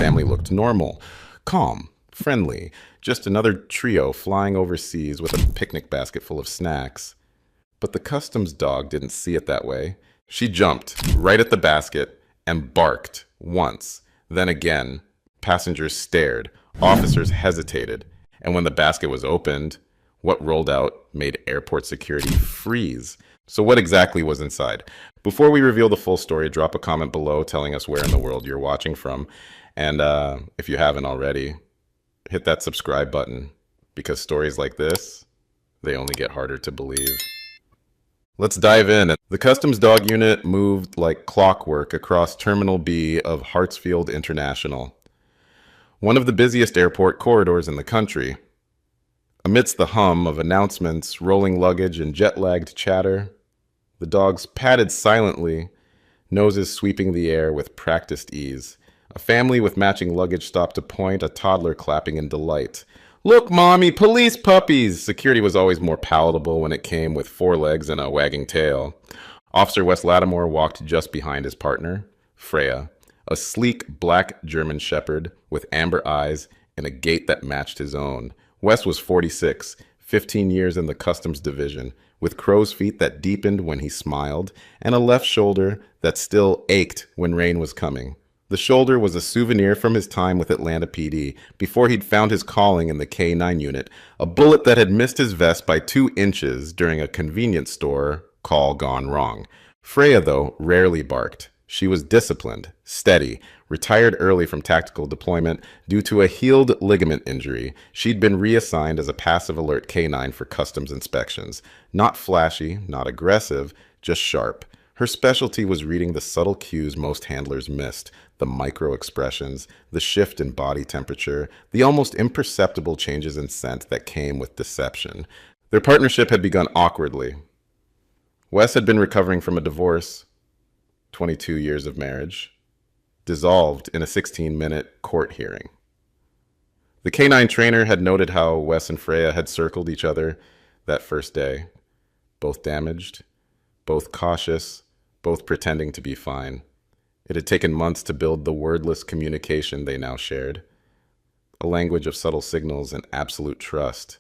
family looked normal, calm, friendly, just another trio flying overseas with a picnic basket full of snacks. But the customs dog didn't see it that way. She jumped right at the basket and barked once, then again. Passengers stared, officers hesitated, and when the basket was opened, what rolled out made airport security freeze. So what exactly was inside? Before we reveal the full story, drop a comment below telling us where in the world you're watching from. And if you haven't already, hit that subscribe button, because stories like this, they only get harder to believe. Let's dive in. The Customs Dog Unit moved like clockwork across Terminal B of Hartsfield International, one of the busiest airport corridors in the country. Amidst the hum of announcements, rolling luggage, and jet-lagged chatter, the dogs padded silently, noses sweeping the air with practiced ease. A family with matching luggage stopped to point, a toddler clapping in delight. "Look, Mommy, police puppies!" Security was always more palatable when it came with 4 legs and a wagging tail. Officer Wes Lattimore walked just behind his partner, Freya, a sleek black German shepherd with amber eyes and a gait that matched his own. Wes was 46, 15 years in the customs division, with crow's feet that deepened when he smiled and a left shoulder that still ached when rain was coming. The shoulder was a souvenir from his time with Atlanta PD before he'd found his calling in the K-9 unit, a bullet that had missed his vest by 2 inches during a convenience store call gone wrong. Freya, though, rarely barked. She was disciplined, steady, retired early from tactical deployment due to a healed ligament injury. She'd been reassigned as a passive alert K-9 for customs inspections. Not flashy, not aggressive, just sharp. Her specialty was reading the subtle cues most handlers missed, the micro expressions, the shift in body temperature, the almost imperceptible changes in scent that came with deception. Their partnership had begun awkwardly. Wes had been recovering from a divorce, 22 years of marriage, dissolved in a 16-minute court hearing. The K-9 trainer had noted how Wes and Freya had circled each other that first day, both damaged, both cautious, both pretending to be fine. It had taken months to build the wordless communication they now shared, a language of subtle signals and absolute trust.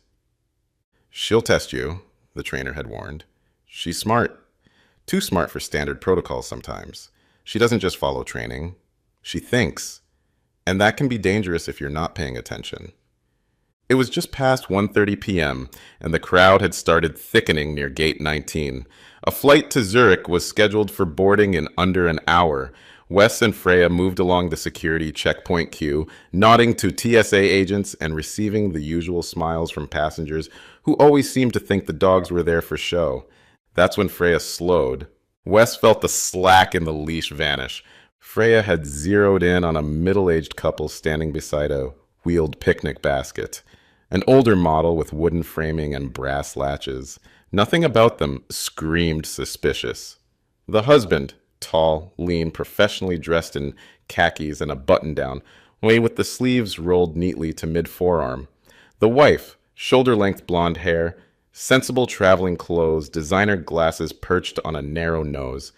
"She'll test you," the trainer had warned. "She's smart. Too smart for standard protocols sometimes. She doesn't just follow training. She thinks. And that can be dangerous if you're not paying attention." It was just past 1:30 p.m., and the crowd had started thickening near Gate 19. A flight to Zurich was scheduled for boarding in under an hour. Wes and Freya moved along the security checkpoint queue, nodding to TSA agents and receiving the usual smiles from passengers who always seemed to think the dogs were there for show. That's when Freya slowed. Wes felt the slack in the leash vanish. Freya had zeroed in on a middle-aged couple standing beside a wheeled picnic basket. An older model with wooden framing and brass latches. Nothing about them screamed suspicious. The husband, tall, lean, professionally dressed in khakis and a button-down, with the sleeves rolled neatly to mid-forearm. The wife, shoulder-length blonde hair, sensible traveling clothes, designer glasses perched on a narrow nose.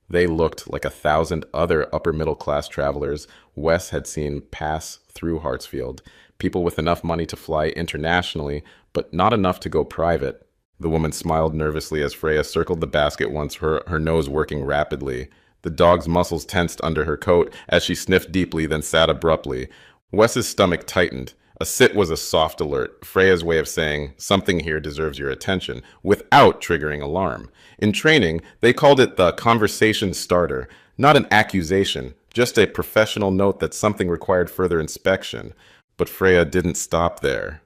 They looked like 1,000 other upper-middle-class travelers Wes had seen pass through Hartsfield. People with enough money to fly internationally, but not enough to go private. The woman smiled nervously as Freya circled the basket once, her nose working rapidly. The dog's muscles tensed under her coat as she sniffed deeply, then sat abruptly. Wes's stomach tightened. A sit was a soft alert, Freya's way of saying, "Something here deserves your attention," without triggering alarm. In training, they called it the conversation starter, not an accusation, just a professional note that something required further inspection. But Freya didn't stop there.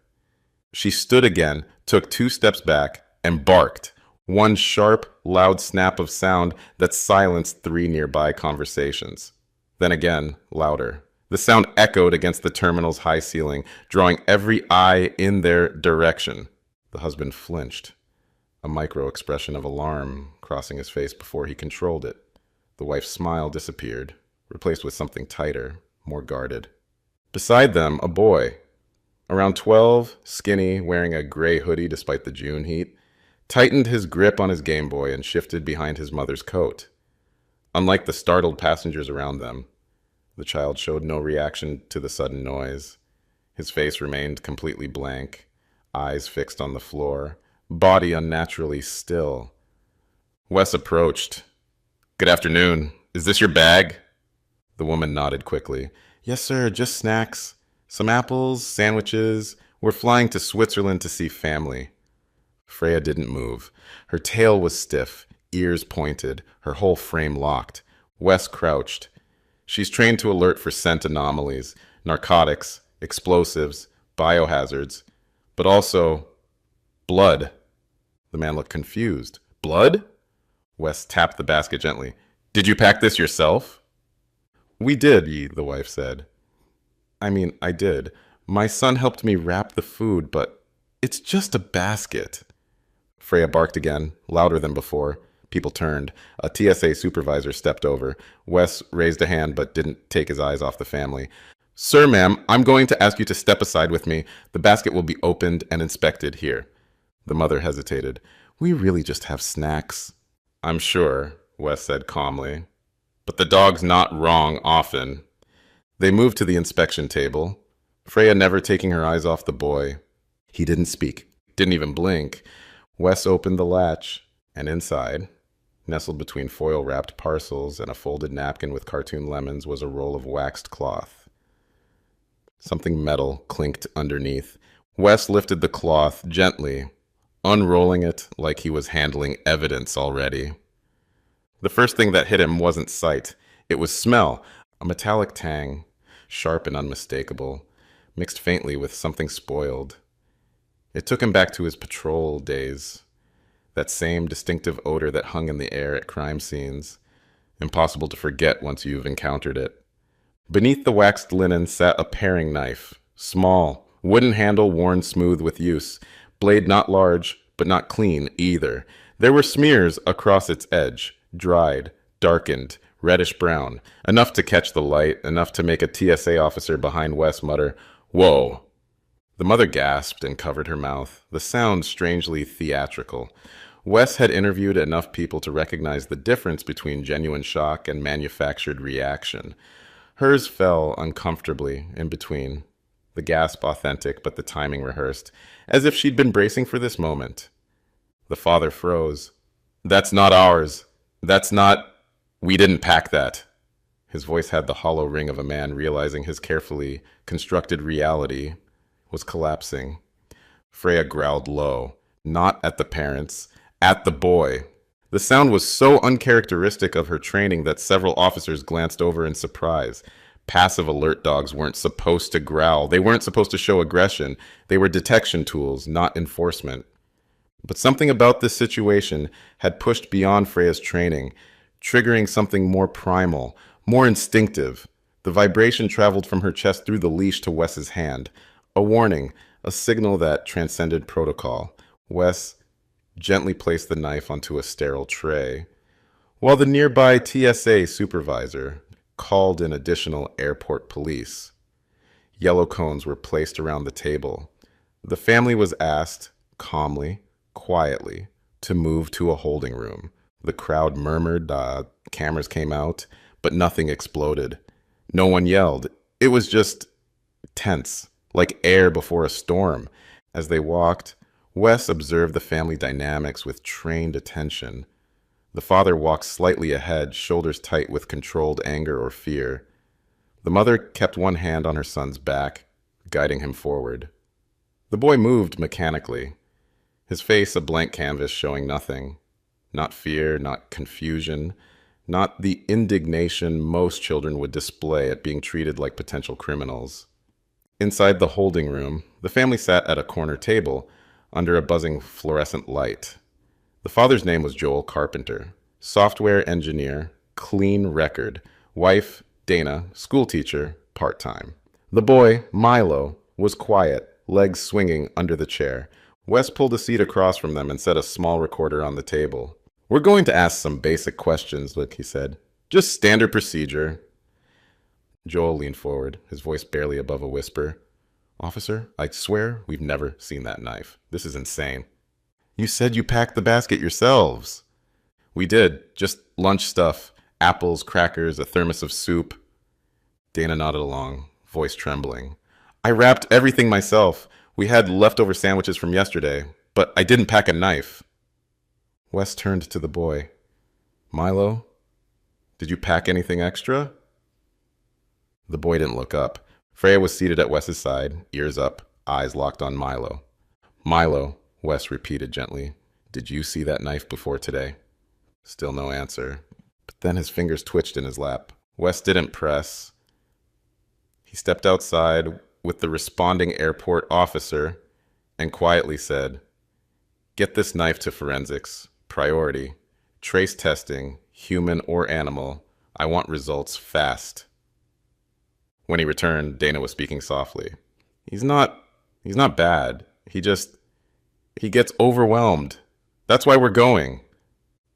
She stood again, took 2 steps back, and barked. One sharp, loud snap of sound that silenced 3 nearby conversations. Then again, louder. The sound echoed against the terminal's high ceiling, drawing every eye in their direction. The husband flinched, a micro-expression of alarm crossing his face before he controlled it. The wife's smile disappeared, replaced with something tighter, more guarded. Beside them, a boy, around 12, skinny, wearing a gray hoodie despite the June heat, tightened his grip on his Game Boy and shifted behind his mother's coat. Unlike the startled passengers around them, The child showed no reaction to the sudden noise. His face remained completely blank, eyes fixed on the floor, body unnaturally still. Wes approached. "Good afternoon. Is this your bag?" The woman nodded quickly. "Yes, sir, just snacks. Some apples, sandwiches. We're flying to Switzerland to see family." Freya didn't move. Her tail was stiff, ears pointed, her whole frame locked. Wes crouched. She's trained to alert for scent anomalies, narcotics, explosives, biohazards, but also blood. The man looked confused. "Blood?" Wes tapped the basket gently. "Did you pack this yourself?" "We did," the wife said. I did. My son helped me wrap the food, but it's just a basket." Freya barked again, louder than before. People turned. A TSA supervisor stepped over. Wes raised a hand but didn't take his eyes off the family. "Sir, ma'am, I'm going to ask you to step aside with me. The basket will be opened and inspected here." The mother hesitated. "We really just have snacks." "I'm sure," Wes said calmly. "But the dog's not wrong often." They moved to the inspection table, Freya never taking her eyes off the boy. He didn't speak, didn't even blink. Wes opened the latch, and inside, nestled between foil-wrapped parcels and a folded napkin with cartoon lemons, was a roll of waxed cloth. Something metal clinked underneath. Wes lifted the cloth gently, unrolling it like he was handling evidence already. The first thing that hit him wasn't sight. It was smell, a metallic tang, sharp and unmistakable, mixed faintly with something spoiled. It took him back to his patrol days, that same distinctive odor that hung in the air at crime scenes, impossible to forget once you've encountered it. Beneath the waxed linen sat a paring knife, small, wooden handle worn smooth with use, blade not large, but not clean either. There were smears across its edge, dried, darkened, reddish-brown, enough to catch the light, enough to make a TSA officer behind Wes mutter, "Whoa!" The mother gasped and covered her mouth, the sound strangely theatrical. Wes had interviewed enough people to recognize the difference between genuine shock and manufactured reaction. Hers fell uncomfortably in between, the gasp authentic but the timing rehearsed, as if she'd been bracing for this moment. The father froze. "That's not ours. That's not... We didn't pack that." His voice had the hollow ring of a man realizing his carefully constructed reality was collapsing. Freya growled low, not at the parents, at the boy. The sound was so uncharacteristic of her training that several officers glanced over in surprise. Passive alert dogs weren't supposed to growl. They weren't supposed to show aggression. They were detection tools, not enforcement. But something about this situation had pushed beyond Freya's training, triggering something more primal, more instinctive. The vibration traveled from her chest through the leash to Wes's hand. A warning, a signal that transcended protocol. Wes gently placed the knife onto a sterile tray, while the nearby TSA supervisor called in additional airport police. Yellow cones were placed around the table. The family was asked, calmly, quietly, to move to a holding room. The crowd murmured, cameras came out, but nothing exploded. No one yelled. It was just tense, like air before a storm. As they walked, Wes observed the family dynamics with trained attention. The father walked slightly ahead, shoulders tight with controlled anger or fear. The mother kept one hand on her son's back, guiding him forward. The boy moved mechanically, his face a blank canvas showing nothing. Not fear, not confusion, not the indignation most children would display at being treated like potential criminals. Inside the holding room, the family sat at a corner table under a buzzing fluorescent light. The father's name was Joel Carpenter, software engineer, clean record, wife, Dana, schoolteacher, part-time. The boy, Milo, was quiet, legs swinging under the chair. Wes pulled a seat across from them and set a small recorder on the table. "We're going to ask some basic questions," he said. "Just standard procedure." Joel leaned forward, his voice barely above a whisper. "Officer, I swear we've never seen that knife. This is insane." "You said you packed the basket yourselves." "We did. Just lunch stuff. Apples, crackers, a thermos of soup." Dana nodded along, voice trembling. I wrapped everything myself. We had leftover sandwiches from yesterday, but I didn't pack a knife. Wes turned to the boy. Milo, did you pack anything extra? The boy didn't look up. Freya was seated at Wes's side, ears up, eyes locked on Milo. Milo, Wes repeated gently, did you see that knife before today? Still no answer. But then his fingers twitched in his lap. Wes didn't press. He stepped outside with the responding airport officer and quietly said, get this knife to forensics. Priority. Trace testing, human or animal. I want results fast. When he returned, Dana was speaking softly. He's not bad. He gets overwhelmed. That's why we're going.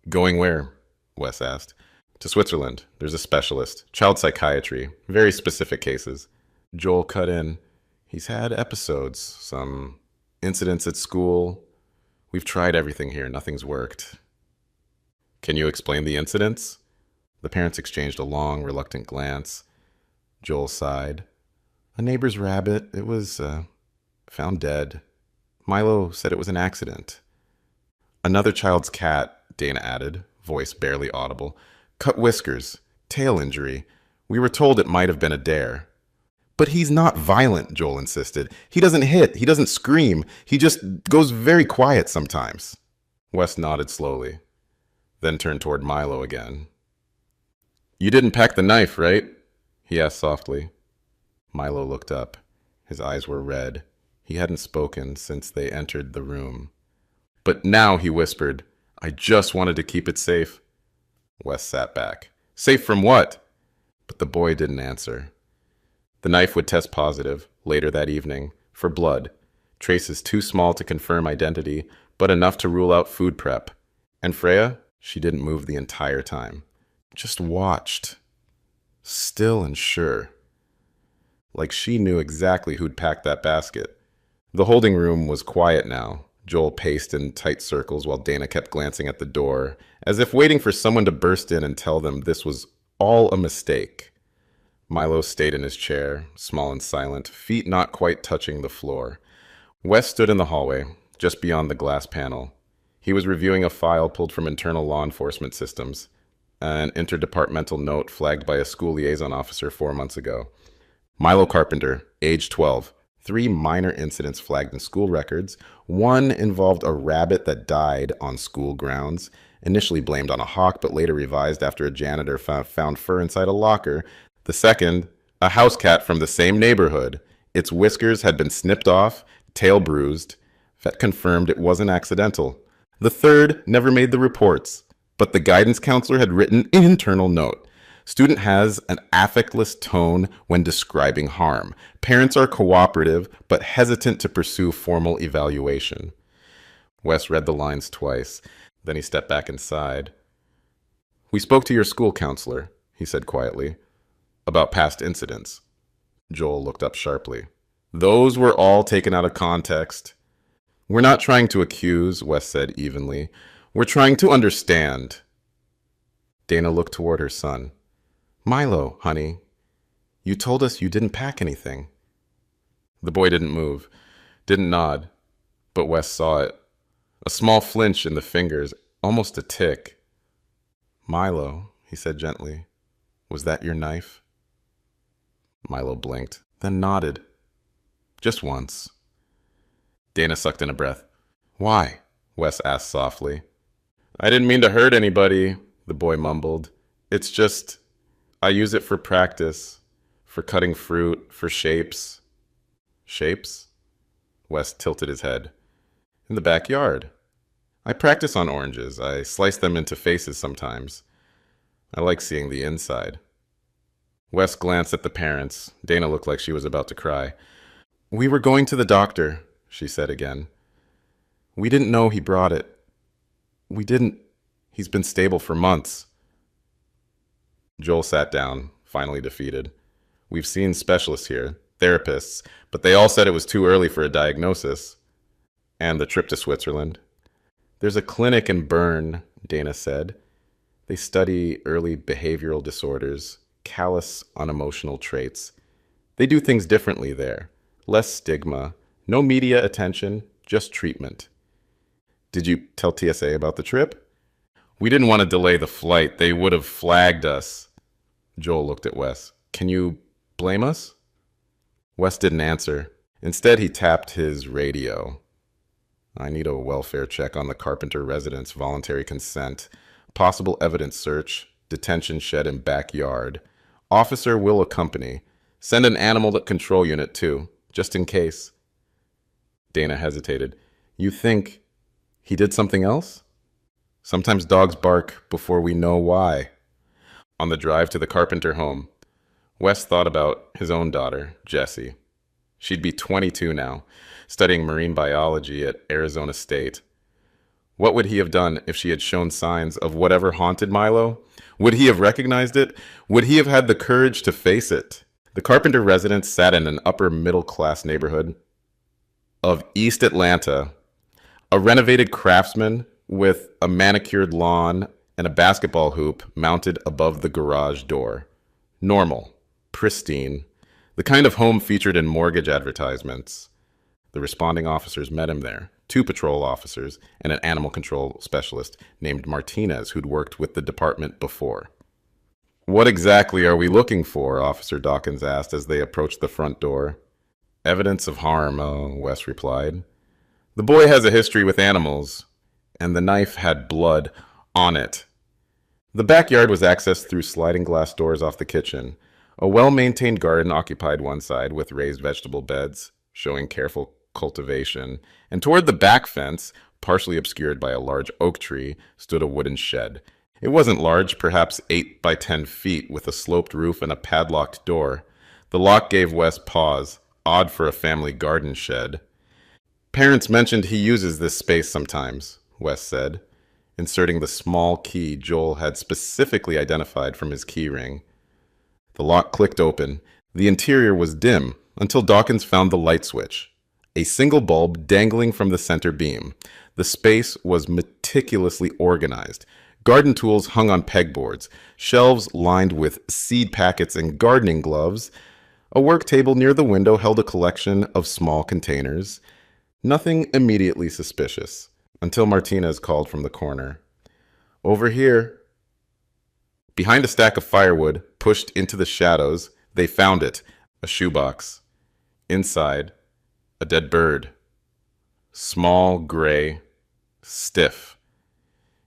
Going where? Wes asked. To Switzerland. There's a specialist. Child psychiatry. Very specific cases. Joel cut in. He's had episodes. Some incidents at school. We've tried everything here. Nothing's worked. Can you explain the incidents? The parents exchanged a long, reluctant glance. Joel sighed. A neighbor's rabbit. It was found dead. Milo said it was an accident. Another child's cat, Dana added, voice barely audible. Cut whiskers. Tail injury. We were told it might have been a dare. But he's not violent, Joel insisted. He doesn't hit. He doesn't scream. He just goes very quiet sometimes. Wes nodded slowly, then turned toward Milo again. You didn't pack the knife, right? He asked softly. Milo looked up. His eyes were red. He hadn't spoken since they entered the room. But now, he whispered, I just wanted to keep it safe. Wes sat back. Safe from what? But the boy didn't answer. The knife would test positive, later that evening, for blood. Traces too small to confirm identity, but enough to rule out food prep. And Freya? She didn't move the entire time. Just watched. Still and sure. Like she knew exactly who'd packed that basket. The holding room was quiet now. Joel paced in tight circles while Dana kept glancing at the door, as if waiting for someone to burst in and tell them this was all a mistake. Milo stayed in his chair, small and silent, feet not quite touching the floor. Wes stood in the hallway, just beyond the glass panel. He was reviewing a file pulled from internal law enforcement systems, an interdepartmental note flagged by a school liaison officer 4 months ago. Milo Carpenter, age 12. 3 minor incidents flagged in school records. 1 involved a rabbit that died on school grounds, initially blamed on a hawk, but later revised after a janitor found fur inside a locker. The second, a house cat from the same neighborhood. Its whiskers had been snipped off, tail bruised. Vet confirmed it wasn't accidental. The third never made the reports, but the guidance counselor had written an internal note. Student has an affectless tone when describing harm. Parents are cooperative, but hesitant to pursue formal evaluation. Wes read the lines twice. Then he stepped back inside. We spoke to your school counselor, he said quietly, about past incidents. Joel looked up sharply. Those were all taken out of context. We're not trying to accuse, Wes said evenly. We're trying to understand. Dana looked toward her son. Milo, honey, you told us you didn't pack anything. The boy didn't move, didn't nod, but Wes saw it. A small flinch in the fingers, almost a tick. Milo, he said gently, was that your knife? Milo blinked, then nodded. Just once. Dana sucked in a breath. Why? Wes asked softly. I didn't mean to hurt anybody, the boy mumbled. It's just, I use it for practice, for cutting fruit, for shapes. Shapes? Wes tilted his head. In the backyard. I practice on oranges. I slice them into faces sometimes. I like seeing the inside. Wes glanced at the parents. Dana looked like she was about to cry. We were going to the doctor, she said again. We didn't know he brought it. We didn't. He's been stable for months. Joel sat down, finally defeated. We've seen specialists here, therapists, but they all said it was too early for a diagnosis. And the trip to Switzerland. There's a clinic in Bern, Dana said. They study early behavioral disorders, callous, unemotional traits. They do things differently there. Less stigma, no media attention, just treatment. Did you tell TSA about the trip? We didn't want to delay the flight. They would have flagged us. Joel looked at Wes. Can you blame us? Wes didn't answer. Instead, he tapped his radio. I need a welfare check on the Carpenter residence, voluntary consent, possible evidence search, detention shed and backyard. Officer will accompany. Send an animal control unit too, just in case. Dana hesitated. You think he did something else? Sometimes dogs bark before we know why. On the drive to the Carpenter home, Wes thought about his own daughter, Jessie. She'd be 22 now, studying marine biology at Arizona State. What would he have done if she had shown signs of whatever haunted Milo? Would he have recognized it? Would he have had the courage to face it? The Carpenter residence sat in an upper middle-class neighborhood of East Atlanta. A renovated craftsman with a manicured lawn and a basketball hoop mounted above the garage door. Normal, pristine, the kind of home featured in mortgage advertisements. The responding officers met him there, 2 patrol officers and an animal control specialist named Martinez who'd worked with the department before. What exactly are we looking for? Officer Dawkins asked as they approached the front door. Evidence of harm, Wes replied. The boy has a history with animals, and the knife had blood on it. The backyard was accessed through sliding glass doors off the kitchen. A well-maintained garden occupied one side with raised vegetable beds, showing careful cultivation, and toward the back fence, partially obscured by a large oak tree, stood a wooden shed. It wasn't large, perhaps 8 by 10 feet, with a sloped roof and a padlocked door. The lock gave Wes pause, odd for a family garden shed. Parents mentioned he uses this space sometimes, Wes said, inserting the small key Joel had specifically identified from his key ring. The lock clicked open. The interior was dim until Dawkins found the light switch, a single bulb dangling from the center beam. The space was meticulously organized. Garden tools hung on pegboards, shelves lined with seed packets and gardening gloves. A work table near the window held a collection of small containers. Nothing immediately suspicious, until Martinez called from the corner. Over here. Behind a stack of firewood, pushed into the shadows, they found it, a shoebox. Inside, a dead bird. Small, gray, stiff.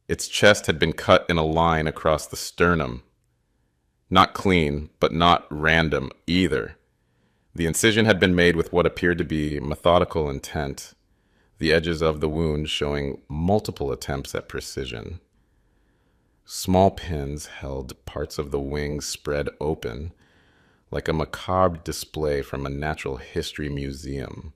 Its chest had been cut in a line across the sternum. Not clean, but not random either. The incision had been made with what appeared to be methodical intent, the edges of the wound showing multiple attempts at precision. Small pins held parts of the wings spread open, like a macabre display from a natural history museum.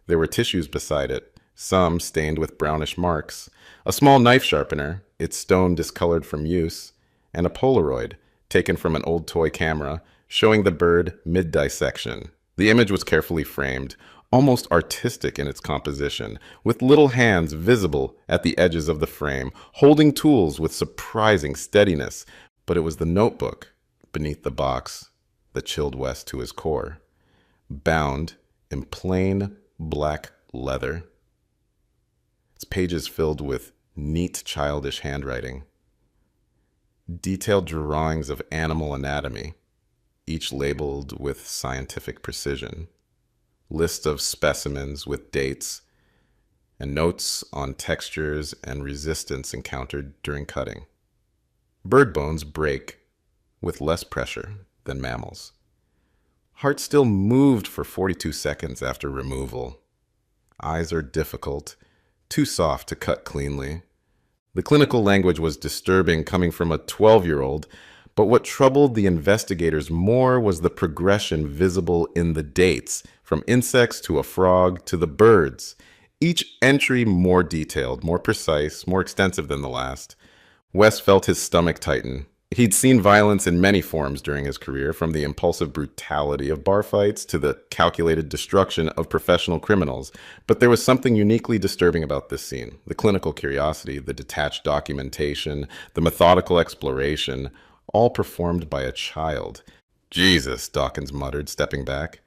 There were tissues beside it, some stained with brownish marks, a small knife sharpener, its stone discolored from use, and a Polaroid, taken from an old toy camera, showing the bird mid-dissection. The image was carefully framed, almost artistic in its composition, with little hands visible at the edges of the frame, holding tools with surprising steadiness. But it was the notebook beneath the box that chilled Wes to his core, bound in plain black leather. Its pages filled with neat childish handwriting. Detailed drawings of animal anatomy, each labeled with scientific precision. Lists of specimens with dates, and notes on textures and resistance encountered during cutting. Bird bones break with less pressure than mammals. Heart still moved for 42 seconds after removal. Eyes are difficult, too soft to cut cleanly. The clinical language was disturbing coming from a 12-year-old, but what troubled the investigators more was the progression visible in the dates, from insects to a frog to the birds. Each entry more detailed, more precise, more extensive than the last. Wes felt his stomach tighten. He'd seen violence in many forms during his career, from the impulsive brutality of bar fights to the calculated destruction of professional criminals. But there was something uniquely disturbing about this scene. The clinical curiosity, the detached documentation, the methodical exploration, all performed by a child. Jesus, Dawkins muttered, stepping back.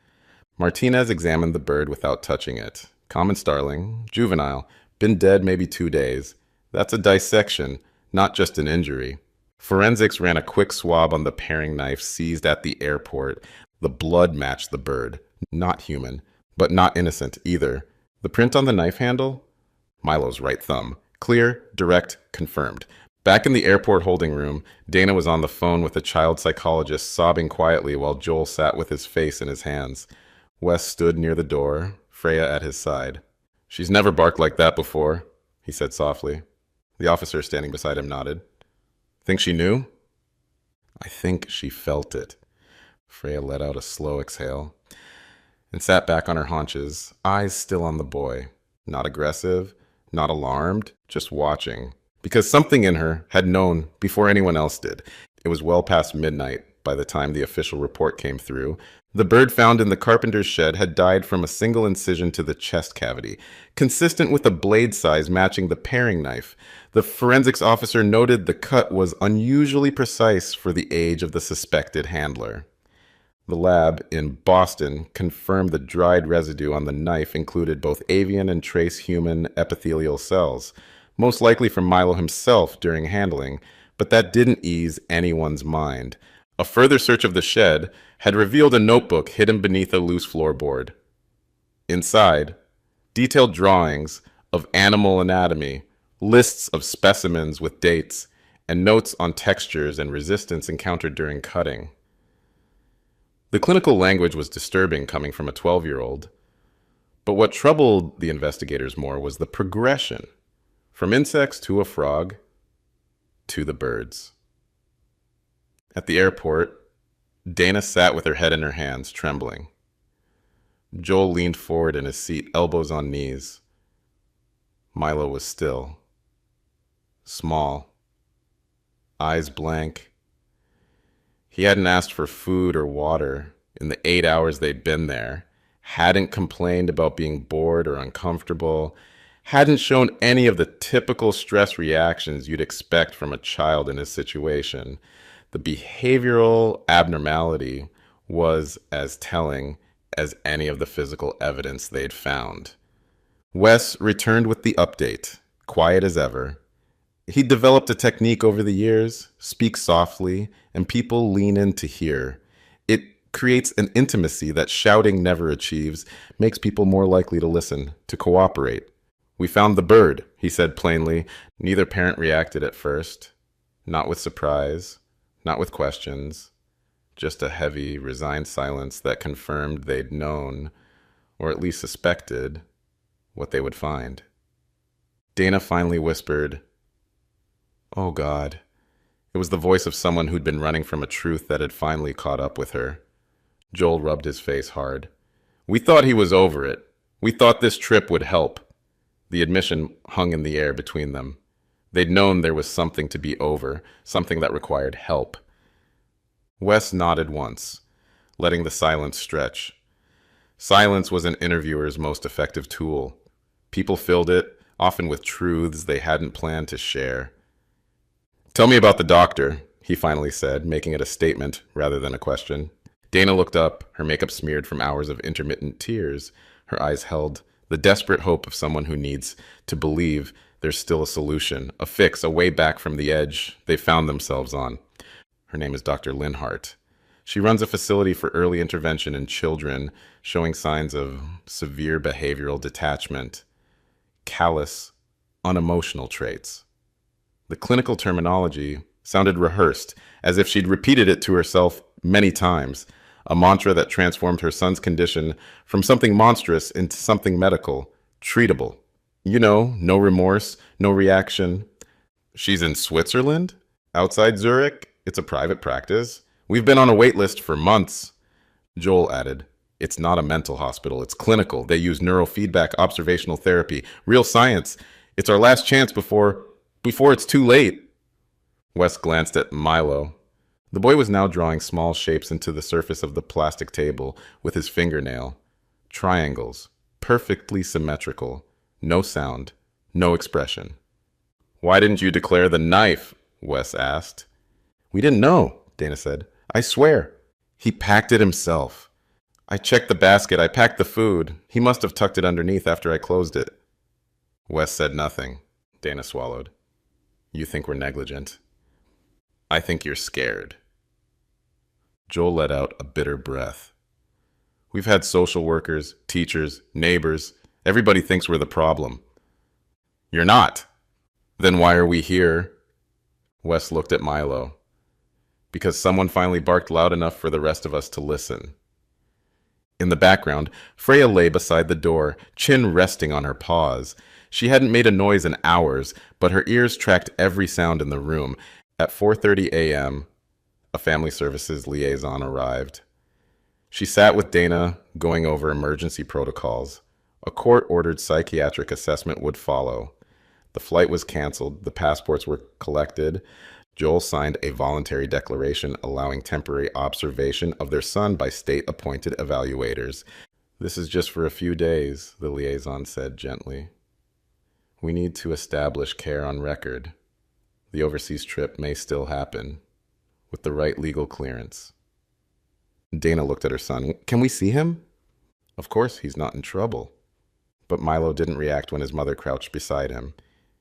Martinez examined the bird without touching it. Common starling, juvenile, been dead maybe 2 days. That's a dissection, not just an injury. Forensics ran a quick swab on the paring knife seized at the airport. The blood matched the bird. Not human, but not innocent either. The print on the knife handle? Milo's right thumb. Clear, direct, confirmed. Back in the airport holding room, Dana was on the phone with a child psychologist, sobbing quietly while Joel sat with his face in his hands. Wes stood near the door, Freya at his side. "She's never barked like that before," he said softly. The officer standing beside him nodded. "Think she knew?" "I think she felt it." Freya let out a slow exhale and sat back on her haunches, eyes still on the boy. Not aggressive, not alarmed, just watching. Because something in her had known before anyone else did. It was well past midnight by the time the official report came through. The bird found in the carpenter's shed had died from a single incision to the chest cavity, consistent with a blade size matching the paring knife. The forensics officer noted the cut was unusually precise for the age of the suspected handler. The lab in Boston confirmed the dried residue on the knife included both avian and trace human epithelial cells, most likely from Milo himself during handling, but that didn't ease anyone's mind. A further search of the shed had revealed a notebook hidden beneath a loose floorboard. Inside, detailed drawings of animal anatomy, lists of specimens with dates, and notes on textures and resistance encountered during cutting. The clinical language was disturbing coming from a 12-year-old, but what troubled the investigators more was the progression, from insects to a frog to the birds. At the airport, Dana sat with her head in her hands, trembling. Joel leaned forward in his seat, elbows on knees. Milo was still, small, eyes blank. He hadn't asked for food or water in the 8 hours they'd been there, hadn't complained about being bored or uncomfortable, hadn't shown any of the typical stress reactions you'd expect from a child in his situation. The behavioral abnormality was as telling as any of the physical evidence they'd found. Wes returned with the update, quiet as ever. He'd developed a technique over the years, speak softly, and people lean in to hear. It creates an intimacy that shouting never achieves, makes people more likely to listen, to cooperate. "We found the bird," he said plainly. Neither parent reacted at first. Not with surprise, not with questions. Just a heavy, resigned silence that confirmed they'd known, or at least suspected, what they would find. Dana finally whispered, "Oh God." It was the voice of someone who'd been running from a truth that had finally caught up with her. Joel rubbed his face hard. "We thought he was over it. We thought this trip would help." The admission hung in the air between them. They'd known there was something to be over, something that required help. Wes nodded once, letting the silence stretch. Silence was an interviewer's most effective tool. People filled it, often with truths they hadn't planned to share. "Tell me about the doctor," he finally said, making it a statement rather than a question. Dana looked up, her makeup smeared from hours of intermittent tears. Her eyes held the desperate hope of someone who needs to believe there's still a solution, a fix, a way back from the edge they found themselves on. Her name is Dr. Linhart. She runs a facility for early intervention in children showing signs of severe behavioral detachment, callous, unemotional traits. The clinical terminology sounded rehearsed, as if she'd repeated it to herself many times, a mantra that transformed her son's condition from something monstrous into something medical, treatable. You know, no remorse, no reaction. "She's in Switzerland? Outside Zurich? It's a private practice. We've been on a wait list for months." Joel added, "It's not a mental hospital, it's clinical. They use neurofeedback observational therapy, real science. It's our last chance before it's too late." Wes glanced at Milo. The boy was now drawing small shapes into the surface of the plastic table with his fingernail. Triangles, perfectly symmetrical. No sound, no expression. "Why didn't you declare the knife?" Wes asked. We didn't know, Dana said. I swear. He packed it himself. I checked the basket. I packed the food. He must have tucked it underneath after I closed it. Wes said nothing. Dana swallowed. You think we're negligent. I think you're scared. Joel let out a bitter breath. We've had social workers, teachers, neighbors. Everybody thinks we're the problem. You're not. Then why are we here? Wes looked at Milo. Because someone finally barked loud enough for the rest of us to listen. In the background, Freya lay beside the door, chin resting on her paws. She hadn't made a noise in hours, but her ears tracked every sound in the room. At 4:30 a.m., a family services liaison arrived. She sat with Dana, going over emergency protocols. A court-ordered psychiatric assessment would follow. The flight was canceled, the passports were collected. Joel signed a voluntary declaration allowing temporary observation of their son by state-appointed evaluators. This is just for a few days, the liaison said gently. We need to establish care on record. The overseas trip may still happen, with the right legal clearance. Dana looked at her son. Can we see him? Of course, he's not in trouble. But Milo didn't react when his mother crouched beside him.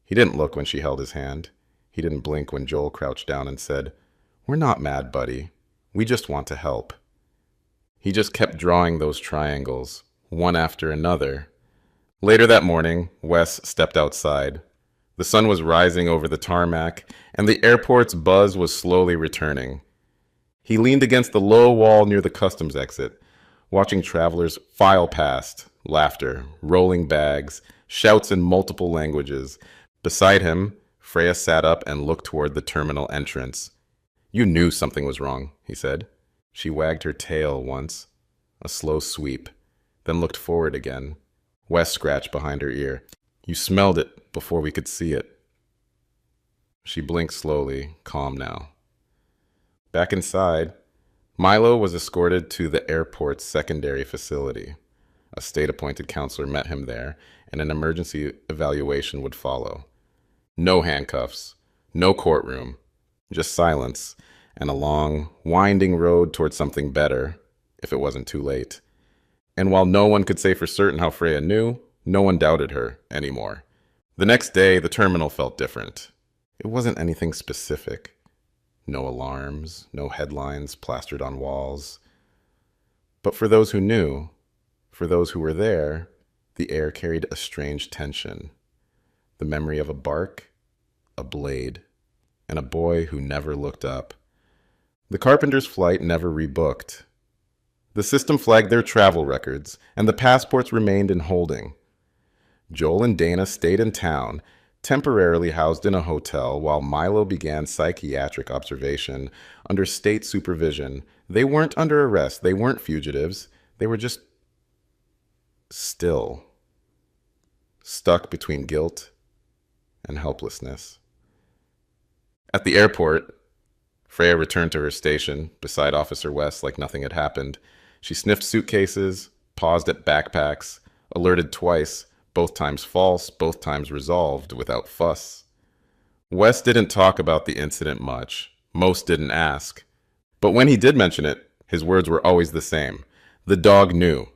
He didn't look when she held his hand. He didn't blink when Joel crouched down and said, We're not mad, buddy. We just want to help. He just kept drawing those triangles, one after another. Later that morning, Wes stepped outside. The sun was rising over the tarmac, and the airport's buzz was slowly returning. He leaned against the low wall near the customs exit, watching travelers file past, laughter, rolling bags, shouts in multiple languages. Beside him, Freya sat up and looked toward the terminal entrance. You knew something was wrong, he said. She wagged her tail once, a slow sweep, then looked forward again. Wes scratched behind her ear. You smelled it before we could see it. She blinked slowly, calm now. Back inside, Milo was escorted to the airport's secondary facility. A state-appointed counselor met him there, and an emergency evaluation would follow. No handcuffs, no courtroom, just silence, and a long, winding road toward something better, if it wasn't too late. And while no one could say for certain how Freya knew, no one doubted her anymore. The next day, the terminal felt different. It wasn't anything specific. No alarms, no headlines plastered on walls. But for those who knew, for those who were there, the air carried a strange tension. The memory of a bark, a blade, and a boy who never looked up. The carpenter's flight never rebooked. The system flagged their travel records, and the passports remained in holding. Joel and Dana stayed in town, temporarily housed in a hotel, while Milo began psychiatric observation under state supervision. They weren't under arrest. They weren't fugitives. They were just still, stuck between guilt and helplessness. At the airport, Freya returned to her station beside Officer West like nothing had happened. She sniffed suitcases, paused at backpacks, alerted twice, both times false, both times resolved without fuss. West didn't talk about the incident much. Most didn't ask. But when he did mention it, his words were always the same. The dog knew.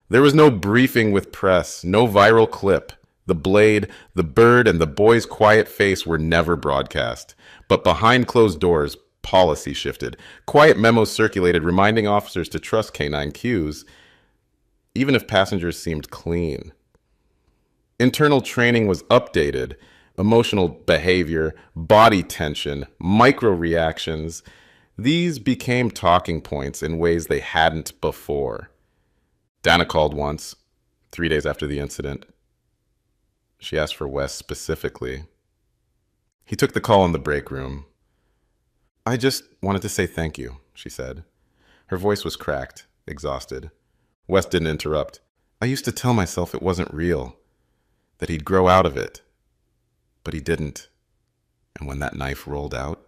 There was no briefing with press, no viral clip. The blade, the bird, and the boy's quiet face were never broadcast. But behind closed doors, policy shifted. Quiet memos circulated reminding officers to trust canine cues, even if passengers seemed clean. Internal training was updated. Emotional behavior, body tension, micro-reactions. These became talking points in ways they hadn't before. Dana called once, 3 days after the incident. She asked for Wes specifically. He took the call in the break room. I just wanted to say thank you, she said. Her voice was cracked, exhausted. Wes didn't interrupt. I used to tell myself it wasn't real, that he'd grow out of it. But he didn't. And when that knife rolled out,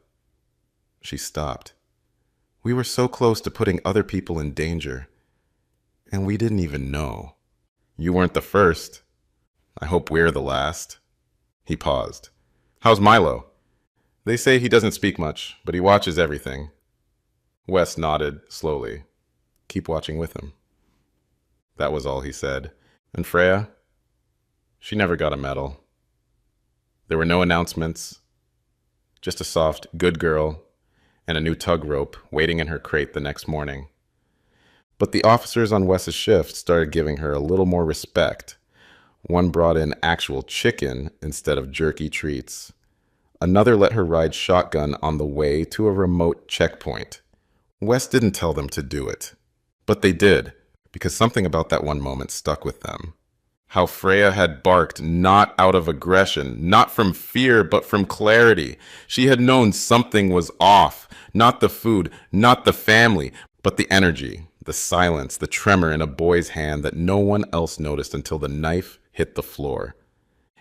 she stopped. We were so close to putting other people in danger, and we didn't even know. You weren't the first. I hope we're the last. He paused. How's Milo? They say he doesn't speak much, but he watches everything. Wes nodded slowly. Keep watching with him. That was all he said. And Freya? She never got a medal. There were no announcements, just a soft, good girl, and a new tug rope waiting in her crate the next morning. But the officers on Wes's shift started giving her a little more respect. One brought in actual chicken instead of jerky treats. Another let her ride shotgun on the way to a remote checkpoint. Wes didn't tell them to do it, but they did, because something about that one moment stuck with them. How Freya had barked not out of aggression, not from fear, but from clarity. She had known something was off, not the food, not the family, but the energy, the silence, the tremor in a boy's hand that no one else noticed until the knife hit the floor.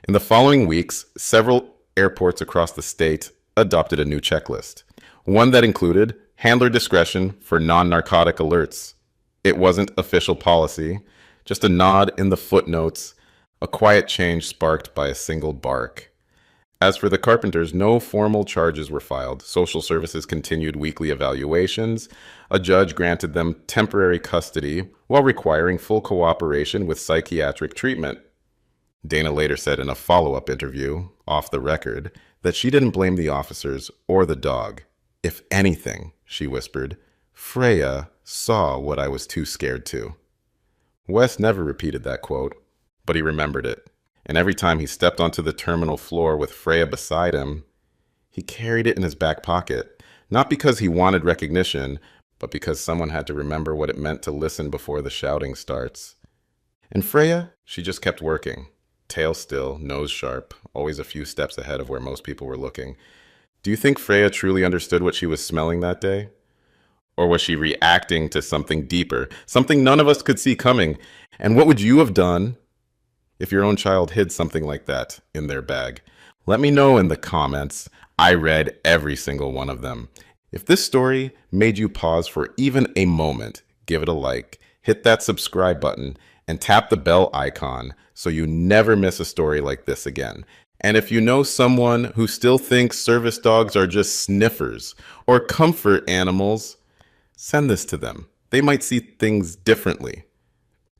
In the following weeks, several airports across the state adopted a new checklist, one that included handler discretion for non-narcotic alerts. It wasn't official policy, just a nod in the footnotes, a quiet change sparked by a single bark. As for the Carpenters, no formal charges were filed. Social services continued weekly evaluations. A judge granted them temporary custody while requiring full cooperation with psychiatric treatment. Dana later said in a follow-up interview, off the record, that she didn't blame the officers or the dog. If anything, she whispered, Freya saw what I was too scared to. Wes never repeated that quote, but he remembered it. And every time he stepped onto the terminal floor with Freya beside him, he carried it in his back pocket, not because he wanted recognition, but because someone had to remember what it meant to listen before the shouting starts. And Freya, she just kept working. Tail still, nose sharp, always a few steps ahead of where most people were looking. Do you think Freya truly understood what she was smelling that day? Or was she reacting to something deeper, something none of us could see coming? And what would you have done if your own child hid something like that in their bag? Let me know in the comments. I read every single one of them. If this story made you pause for even a moment, give it a like, hit that subscribe button, and tap the bell icon so you never miss a story like this again. And if you know someone who still thinks service dogs are just sniffers or comfort animals, send this to them. They might see things differently.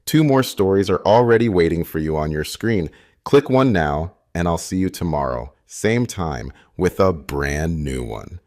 2 more stories are already waiting for you on your screen. Click one now, and I'll see you tomorrow, same time, with a brand new one.